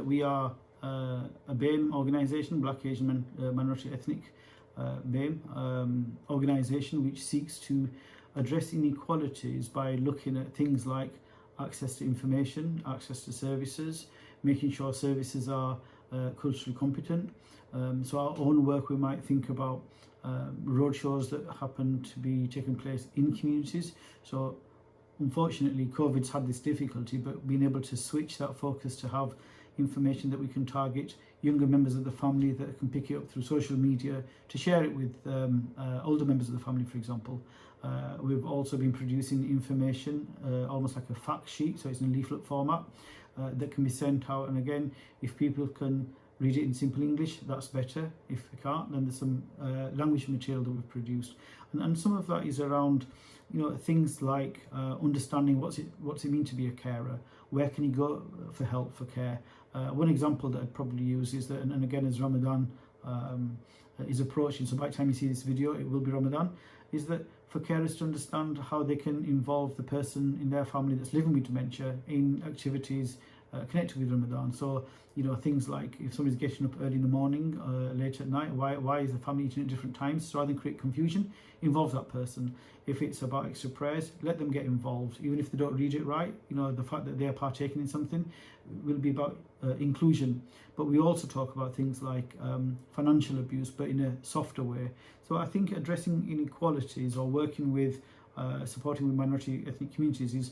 we are a BAME organisation, Black, Asian, Minority Ethnic BAME organisation, which seeks to address inequalities by looking at things like access to information, access to services, making sure services are culturally competent. So our own work, we might think about roadshows that happen to be taking place in communities. So unfortunately, COVID's had this difficulty, but being able to switch that focus to have information that we can target younger members of the family that can pick it up through social media to share it with older members of the family, for example. We've also been producing information, almost like a fact sheet, so it's in leaflet format, that can be sent out. And again, if people can read it in simple English, that's better. If they can't, then there's some language material that we've produced. And some of that is around, things like understanding what's it mean to be a carer, where can you go for help, for care. One example that I'd probably use is that, and again, as Ramadan is approaching, so by the time you see this video, it will be Ramadan, is that for carers to understand how they can involve the person in their family that's living with dementia in activities connected with Ramadan. So, things like if somebody's getting up early in the morning, late at night, why is the family eating at different times? So rather than create confusion, involve that person. If it's about extra prayers, let them get involved. Even if they don't read it right, the fact that they are partaking in something will be about inclusion. But we also talk about things like financial abuse, but in a softer way. So I think addressing inequalities or working with, supporting with minority ethnic communities is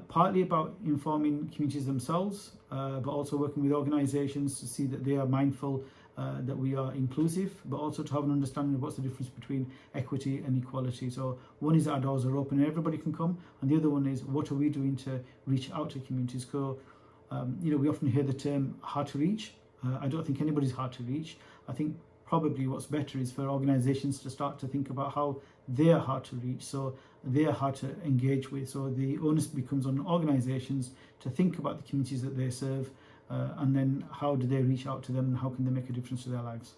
partly about informing communities themselves, but also working with organisations to see that they are mindful that we are inclusive, but also to have an understanding of what's the difference between equity and equality. So one is our doors are open and everybody can come, and the other one is what are we doing to reach out to communities. So we often hear the term hard to reach. I don't think anybody's hard to reach. I think probably what's better is for organisations to start to think about how they are hard to reach, so they are hard to engage with. So the onus becomes on organisations to think about the communities that they serve, and then how do they reach out to them and how can they make a difference to their lives.